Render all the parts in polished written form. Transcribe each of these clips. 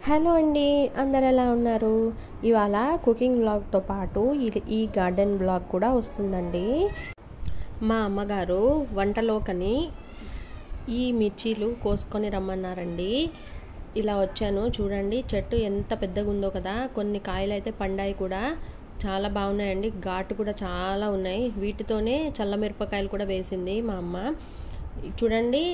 Hello అండి, అందరు ఎలా ఉన్నారు? ఇవాళ కుకింగ్ వ్లాగ్తో పాటు ఈ గార్డెన్ వ్లాగ్ కూడా వస్తుందండి. మా అమ్మగారు వంటలోకని ఈ మిర్చీలు కోసుకొని రమ్మన్నారండి. ఇలా వచ్చాను, చూడండి చెట్టు ఎంత పెద్దగా ఉందో కదా. కొన్ని కాయలు అయితే పండాయి కూడా, చాలా బాగున్నాయండి. ఘాటు కూడా చాలా ఉన్నాయి. వీటితోనే చల్లమిరపకాయలు కూడా వేసింది మా అమ్మ. చూడండి,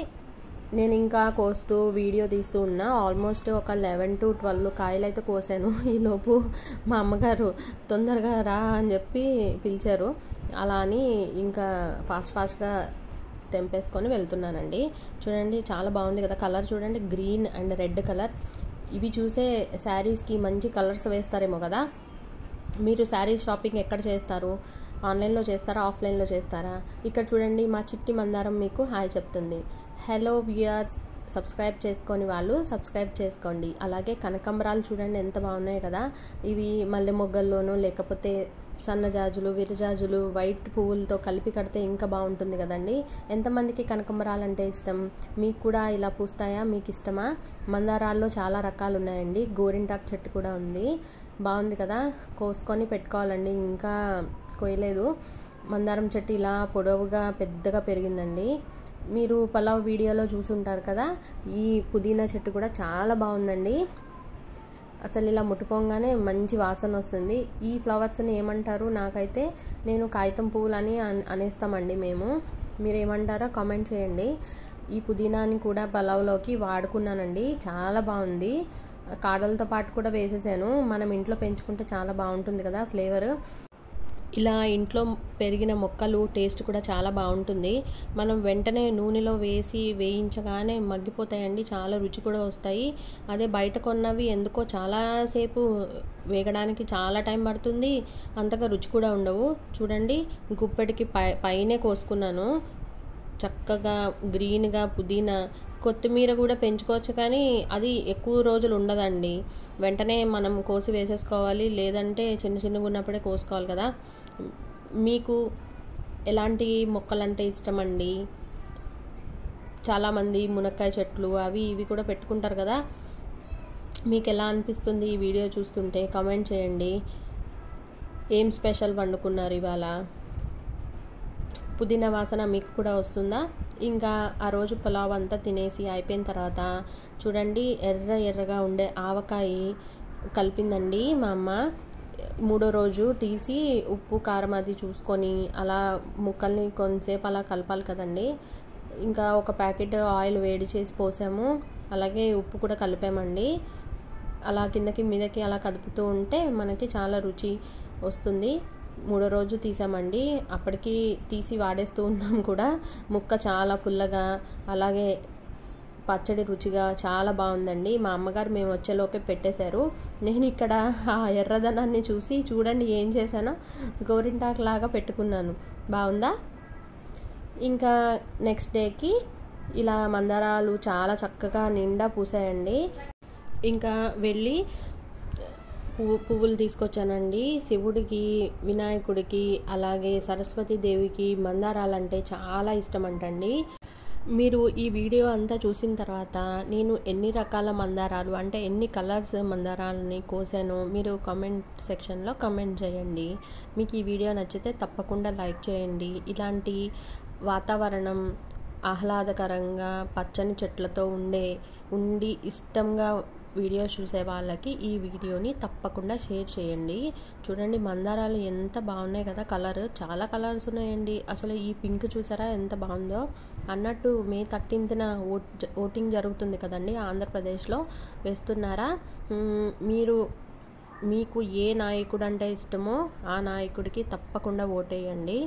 నేను ఇంకా కోస్తూ వీడియో తీస్తూ ఉన్నా. ఆల్మోస్ట్ ఒక 11 to 12 కాయలు అయితే కోసాను. ఈలోపు మా అమ్మగారు తొందరగా రా అని చెప్పి పిలిచారు. అలా అని ఇంకా ఫాస్ట్గా తెంపేసుకొని వెళ్తున్నానండి. చూడండి, చాలా బాగుంది కదా. కలర్ చూడండి, గ్రీన్ అండ్ రెడ్ కలర్. ఇవి చూసే శారీస్కి మంచి కలర్స్ వేస్తారేమో కదా. మీరు శారీస్ షాపింగ్ ఎక్కడ చేస్తారు? ఆన్లైన్లో చేస్తారా, ఆఫ్లైన్లో చేస్తారా? ఇక్కడ చూడండి, మా చిట్టి మందారం మీకు హాయ్ చెప్తుంది. హలో వ్యూయర్స్, సబ్స్క్రైబ్ చేసుకొని వాళ్ళు సబ్స్క్రైబ్ చేసుకోండి. అలాగే కనకాంబరాలు చూడండి ఎంత బాగున్నాయి కదా. ఇవి మల్లె మొగ్గల్లోనూ లేకపోతే సన్నజాజులు, విరజాజులు వైట్ పువ్వులతో కలిపి కడితే ఇంకా బాగుంటుంది కదండి. ఎంతమందికి కనకాంబరాలు అంటే ఇష్టం? మీకు కూడా ఇలా పూస్తాయా? మీకు ఇష్టమా? మందారాల్లో చాలా రకాలు ఉన్నాయండి. గోరింటాకు చెట్టు కూడా ఉంది, బాగుంది కదా. కోసుకొని పెట్టుకోవాలండి, ఇంకా కోయలేదు. మందారం చెట్టు ఇలా పొడవుగా పెద్దగా పెరిగిందండి. మీరు పలావ్ వీడియోలో చూసుంటారు కదా. ఈ పుదీనా చెట్టు కూడా చాలా బాగుందండి. అసలు ఇలా ముట్టుకోగానే మంచి వాసన వస్తుంది. ఈ ఫ్లవర్స్ని ఏమంటారు? నాకైతే నేను కాగితం పువ్వులని అనేస్తామండి మేము. మీరు ఏమంటారో కామెంట్ చేయండి. ఈ పుదీనాని కూడా పలావ్లోకి వాడుకున్నానండి, చాలా బాగుంది. కాడలతో పాటు కూడా వేసేసాను. మనం ఇంట్లో పెంచుకుంటే చాలా బాగుంటుంది కదా ఫ్లేవర్. ఇలా ఇంట్లో పెరిగిన మొక్కలు టేస్ట్ కూడా చాలా బాగుంటుంది. మనం వెంటనే నూనెలో వేయించగానే మగ్గిపోతాయండి, చాలా రుచి కూడా వస్తాయి. అదే బయట కొన్నవి ఎందుకో చాలాసేపు వేగడానికి చాలా టైం పడుతుంది, అంతగా రుచి కూడా ఉండవు. చూడండి, గుప్పెడికి పైనే కోసుకున్నాను. చక్కగా గ్రీన్గా పుదీనా, కొత్తిమీర కూడా పెంచుకోవచ్చు, కానీ అది ఎక్కువ రోజులు ఉండదండి. వెంటనే మనం కోసి వేసేసుకోవాలి, లేదంటే చిన్నగా ఉన్నప్పుడే కోసుకోవాలి కదా. మీకు ఎలాంటి మొక్కలంటే ఇష్టమండి? చాలామంది మునక్కాయ చెట్లు అవి ఇవి కూడా పెట్టుకుంటారు కదా. మీకు ఎలా అనిపిస్తుంది ఈ వీడియో చూస్తుంటే? కామెంట్ చేయండి. ఏం స్పెషల్ వండుకున్నారు ఇవాళ? పుదీనా వాసన మీకు కూడా వస్తుందా? ఇంకా ఆ రోజు పులావ్ అంతా తినేసి అయిపోయిన తర్వాత చూడండి, ఎర్రగా ఉండే ఆవకాయ కలిపిందండి మా అమ్మ. మూడో రోజు తీసి ఉప్పు కారం అది చూసుకొని అలా ముక్కల్ని కొంచెంసేపు అలా కలపాలి కదండి. ఇంకా ఒక ప్యాకెట్ ఆయిల్ వేడి చేసి పోసాము, అలాగే ఉప్పు కూడా కలిపామండి. అలా కిందకి మీదకి అలా కదుపుతూ ఉంటే మనకి చాలా రుచి వస్తుంది. మూడో రోజు తీసామండి, అప్పటికి తీసి వాడేస్తూ ఉన్నాం కూడా. ముక్క చాలా పుల్లగా, అలాగే పచ్చడి రుచిగా చాలా బాగుందండి. మా అమ్మగారు మేము వచ్చేలోపే పెట్టేశారు. నేను ఇక్కడ ఆ ఎర్రదనాన్ని చూసి చూడండి ఏం చేశానో, గోరింటాకు లాగా పెట్టుకున్నాను. బాగుందా? ఇంకా నెక్స్ట్ డేకి ఇలా మందారాలు చాలా చక్కగా నిండా పూసాయండి. ఇంకా వెళ్ళి పువ్వులు తీసుకొచ్చానండి. శివుడికి, వినాయకుడికి, అలాగే సరస్వతీదేవికి మందారాలంటే చాలా ఇష్టం అంటండి. మీరు ఈ వీడియో అంతా చూసిన తర్వాత నేను ఎన్ని రకాల మందారాలు అంటే ఎన్ని కలర్స్ మందారాలని కోసానో మీరు కామెంట్ సెక్షన్లో కామెంట్ చేయండి. మీకు ఈ వీడియో నచ్చితే తప్పకుండా లైక్ చేయండి. ఇలాంటి వాతావరణం ఆహ్లాదకరంగా పచ్చని చెట్లతో ఉండి ఇష్టంగా వీడియో చూసే వాళ్ళకి ఈ వీడియోని తప్పకుండా షేర్ చేయండి. చూడండి, మందారాలు ఎంత బాగున్నాయి కదా. కలర్ చాలా కలర్స్ ఉన్నాయండి. అసలు ఈ పింక్ చూసారా ఎంత బాగుందో. అన్నట్టు May 13th ఓటింగ్ జరుగుతుంది కదండి ఆంధ్రప్రదేశ్లో. వేస్తున్నారా? మీకు ఏ నాయకుడు అంటే ఇష్టమో ఆ నాయకుడికి తప్పకుండా ఓటేయండి.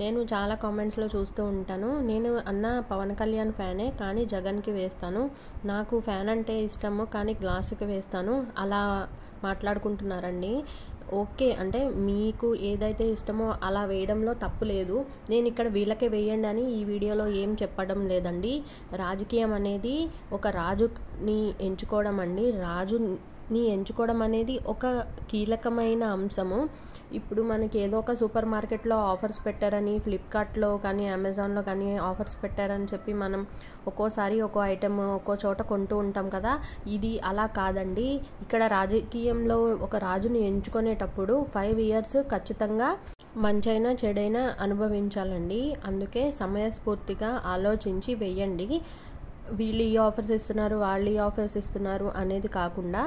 నేను చాలా కామెంట్స్లో చూస్తూ ఉంటాను, నేను పవన్ కళ్యాణ్ ఫ్యానే కానీ జగన్కి వేస్తాను, నాకు ఫ్యాన్ అంటే ఇష్టము కానీ గ్లాసుకి వేస్తాను, అలా మాట్లాడుకుంటున్నారండి. ఓకే, అంటే మీకు ఏదైతే ఇష్టమో అలా వేయడంలో తప్పు లేదు. నేను ఇక్కడ వీళ్ళకే వేయండి అని ఈ వీడియోలో ఏం చెప్పడం లేదండి. రాజకీయం అనేది ఒక రాజుని ఎంచుకోవడం అండి. రాజు ని ఎంచుకోవడం అనేది ఒక కీలకమైన అంశము. ఇప్పుడు మనకి ఏదో ఒక సూపర్ మార్కెట్లో ఆఫర్స్ పెట్టారని, ఫ్లిప్కార్ట్లో కానీ అమెజాన్లో కానీ ఆఫర్స్ పెట్టారని చెప్పి మనం ఒక్కోసారి ఒక్కో ఐటెం ఒక్కో చోట కొంటూ ఉంటాం కదా. ఇది అలా కాదండి. ఇక్కడ రాజకీయంలో ఒక రాజుని ఎంచుకునేటప్పుడు 5 years ఖచ్చితంగా మంచైనా చెడైనా అనుభవించాలండి. అందుకే సమయస్ఫూర్తిగా ఆలోచించి వెయ్యండి. వీళ్ళు ఈ ఆఫర్స్ ఇస్తున్నారు, వాళ్ళు ఈ ఆఫర్స్ ఇస్తున్నారు అనేది కాకుండా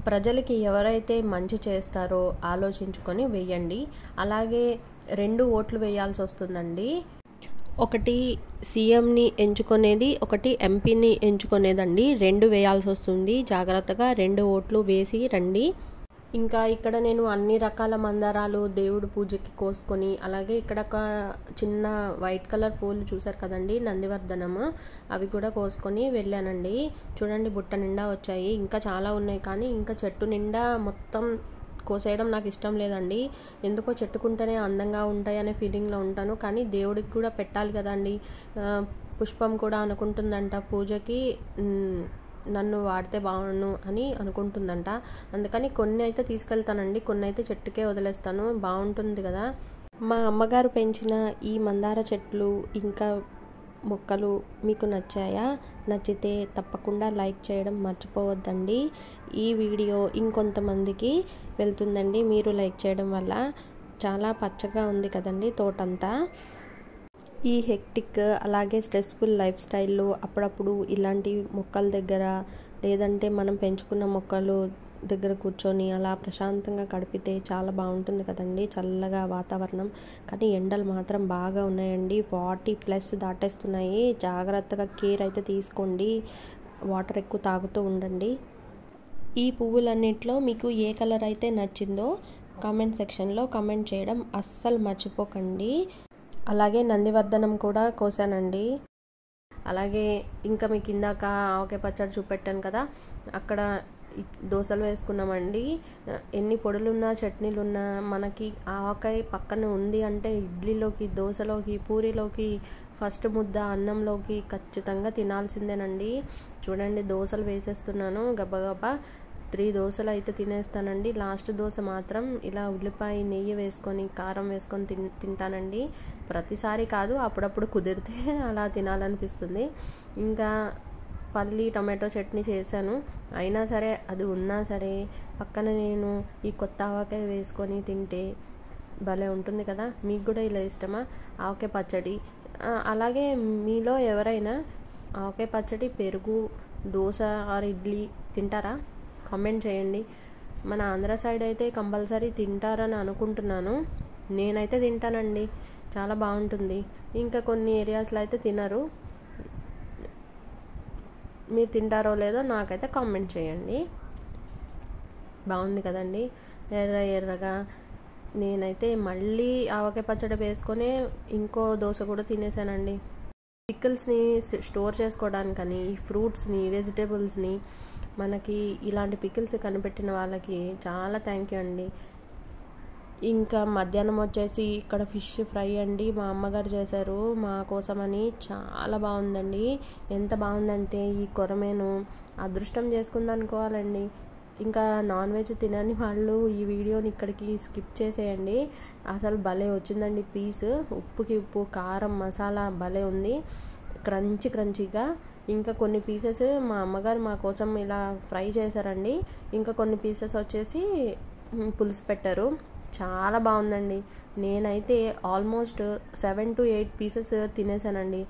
ప్రజలకి ఎవరైతే మంచి చేస్తారో ఆలోచించుకొని వెయ్యండి. అలాగే 2 ఓట్లు వేయాల్సి వస్తుందండి. ఒకటి సీఎంని ఎంచుకునేది, ఒకటి ఎంపీని ఎంచుకునేదండి. 2 వేయాల్సి వస్తుంది. జాగ్రత్తగా 2 ఓట్లు వేసి రండి. ఇంకా ఇక్కడ నేను అన్ని రకాల మందారాలు దేవుడు పూజకి కోసుకొని, అలాగే ఇక్కడ ఒక చిన్న వైట్ కలర్ పూలు చూసారు కదండి, నందివర్ధనము, అవి కూడా కోసుకొని వెళ్ళానండి. చూడండి బుట్ట నిండా వచ్చాయి. ఇంకా చాలా ఉన్నాయి కానీ ఇంకా చెట్టు నిండా మొత్తం కోసేయడం నాకు ఇష్టం లేదండి. ఎందుకో చెట్టుకుంటేనే అందంగా ఉంటాయి అనే ఫీలింగ్లో ఉంటాను. కానీ దేవుడికి కూడా పెట్టాలి కదండి. పుష్పం కూడా అనుకుంటుందంట పూజకి నన్ను వాడితే బాగుండు అని అనుకుంటుందంట. అందుకని కొన్ని అయితే తీసుకెళ్తానండి, కొన్ని అయితే చెట్టుకే వదిలేస్తాను. బాగుంటుంది కదా. మా అమ్మగారు పెంచిన ఈ మందార చెట్లు ఇంకా మొక్కలు మీకు నచ్చాయా? నచ్చితే తప్పకుండా లైక్ చేయడం మర్చిపోవద్దండి. ఈ వీడియో ఇంకొంతమందికి వెళ్తుందండి మీరు లైక్ చేయడం వల్ల. చాలా పచ్చగా ఉంది కదండి తోటంతా. ఈ హెక్టిక్ అలాగే స్ట్రెస్ఫుల్ లైఫ్ స్టైల్లో అప్పుడప్పుడు ఇలాంటి మొక్కల దగ్గర, లేదంటే మనం పెంచుకున్న మొక్కలు దగ్గర కూర్చొని అలా ప్రశాంతంగా గడిపితే చాలా బాగుంటుంది కదండి, చల్లగా వాతావరణం. కానీ ఎండలు మాత్రం బాగా ఉన్నాయండి. 40+ దాటేస్తున్నాయి. జాగ్రత్తగా కేర్ అయితే తీసుకోండి. వాటర్ ఎక్కువ తాగుతూ ఉండండి. ఈ పువ్వులన్నిట్లో మీకు ఏ కలర్ అయితే నచ్చిందో కామెంట్ సెక్షన్లో కామెంట్ చేయడం అస్సలు మర్చిపోకండి. అలాగే నందివర్ధనం కూడా కోసానండి. అలాగే ఇంకా మీకు ఇందాక ఆవకాయ పచ్చడి చూపెట్టాను కదా, అక్కడ దోశలు వేసుకున్నామండి. ఎన్ని పొడులున్నా చట్నీలున్నా మనకి ఆవకాయ పక్కన ఉంది అంటే ఇడ్లీలోకి, దోశలోకి, పూరీలోకి, ఫస్ట్ ముద్ద అన్నంలోకి ఖచ్చితంగా తినాల్సిందేనండి. చూడండి దోశలు వేసేస్తున్నాను గబగబా. 3 దోశలు అయితే తినేస్తానండి. లాస్ట్ దోశ మాత్రం ఇలా ఉల్లిపాయ నెయ్యి వేసుకొని కారం వేసుకొని తింటానండి. ప్రతిసారి కాదు, అప్పుడప్పుడు కుదిరితే అలా తినాలనిపిస్తుంది. ఇంకా పల్లి టమాటో చట్నీ చేశాను. అయినా సరే అది ఉన్నా సరే పక్కన నేను ఈ కొత్త ఆవకాయ వేసుకొని తింటే భలే ఉంటుంది కదా. మీకు కూడా ఇలా ఇష్టమా ఆవకాయ పచ్చడి? అలాగే మీలో ఎవరైనా ఆవకాయ పచ్చడి, పెరుగు, దోశ ఆర్ ఇడ్లీ తింటారా? కామెంట్ చేయండి. మన ఆంధ్ర సైడ్ అయితే కంపల్సరీ తింటారని అనుకుంటున్నాను. నేనైతే తింటానండి, చాలా బాగుంటుంది. ఇంకా కొన్ని ఏరియాస్లో అయితే తినరు. మీరు తింటారో లేదో నాకైతే కామెంట్ చేయండి. బాగుంది కదండి ఎర్ర ఎర్రగా. నేనైతే మళ్ళీ ఆవకాయ పచ్చడి వేసుకొని ఇంకో దోశ కూడా తినేసానండి. పికిల్స్ని స్టోర్ చేసుకోవడానికని, ఫ్రూట్స్ని, వెజిటేబుల్స్ని మనకి ఇలాంటి పికిల్స్ కనిపెట్టిన వాళ్ళకి చాలా థ్యాంక్ యూ అండి. ఇంకా మధ్యాహ్నం వచ్చేసి ఇక్కడ ఫిష్ ఫ్రై అండి, మా అమ్మగారు చేశారు మా కోసమని. చాలా బాగుందండి. ఎంత బాగుందంటే ఈ కొరమేను అదృష్టం చేసుకుందనుకోవాలండి. ఇంకా నాన్ వెజ్ తినని వాళ్ళు ఈ వీడియోని ఇక్కడికి స్కిప్ చేసేయండి. అసలు భలే వచ్చిందండి పీస్. ఉప్పుకి ఉప్పు, కారం, మసాలా భలే ఉంది, క్రంచీగా. ఇంకా కొన్ని పీసెస్ మా అమ్మగారు మా కోసం ఇలా ఫ్రై చేశారండి. ఇంకా కొన్ని పీసెస్ వచ్చేసి పులుసు పెట్టారు. చాలా బాగుందండి. నేనైతే ఆల్మోస్ట్ 7 to 8 పీసెస్ తినేసానండి.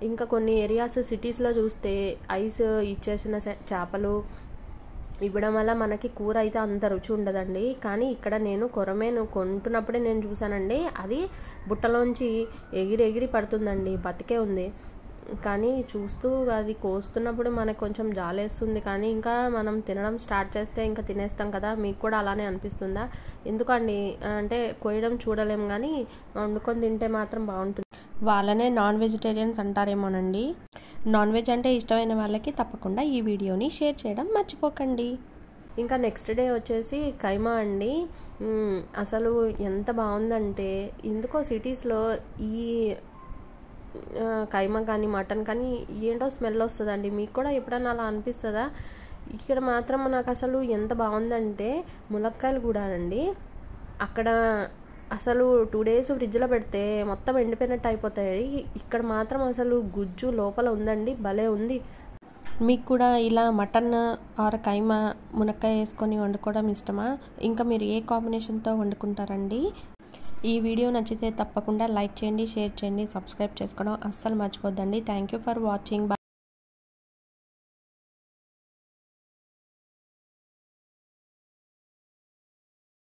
ఇంకా కొన్ని ఏరియాస్ సిటీస్లో చూస్తే ఐస్ ఇచ్చేసిన చేపలు ఇవ్వడం వల్ల మనకి కూర అయితే అంత రుచి ఉండదండి. కానీ ఇక్కడ నేను కొరమేను కొంటున్నప్పుడే నేను చూసానండి, అది బుట్టలోంచి ఎగిరి పడుతుందండి, బతికే ఉంది. కానీ చూస్తూ అది కోస్తున్నప్పుడు మనకు కొంచెం జాలేస్తుంది. కానీ ఇంకా మనం తినడం స్టార్ట్ చేస్తే ఇంకా తినేస్తాం కదా. మీకు కూడా అలానే అనిపిస్తుందా? ఎందుకండి అంటే కోయడం చూడలేం, కానీ వండుకొని తింటే మాత్రం బాగుంటుంది. వాళ్ళనే నాన్ వెజిటేరియన్స్ అంటారేమోనండి. నాన్ వెజ్ అంటే ఇష్టమైన వాళ్ళకి తప్పకుండా ఈ వీడియోని షేర్ చేయడం మర్చిపోకండి. ఇంకా నెక్స్ట్ డే వచ్చేసి కైమా అండి. అసలు ఎంత బాగుందంటే, ఎందుకో సిటీస్లో ఈ కైమా కానీ మటన్ కానీ ఏంటో స్మెల్ వస్తుందండి. మీకు కూడా ఎప్పుడైనా అలా అనిపిస్తుందా? ఇక్కడ మాత్రం నాకు అసలు ఎంత బాగుందంటే ములక్కాయలు కూడా అండి అక్కడ అసలు 2 డేస్ ఫ్రిడ్జ్లో పెడితే మొత్తం ఎండిపోయినట్టు అయిపోతాయి. ఇక్కడ మాత్రం అసలు గుజ్జు లోపల ఉందండి, భలే ఉంది. మీకు కూడా ఇలా మటన్ ఆర్ కైమా మునక్కాయ వేసుకొని వండుకోవడం ఇష్టమా? ఇంకా మీరు ఏ కాంబినేషన్తో వండుకుంటారండి? ఈ వీడియో నచ్చితే తప్పకుండా లైక్ చేయండి, షేర్ చేయండి, సబ్స్క్రైబ్ చేసుకోవడం అస్సలు మర్చిపోద్దండి. Thank you for watching.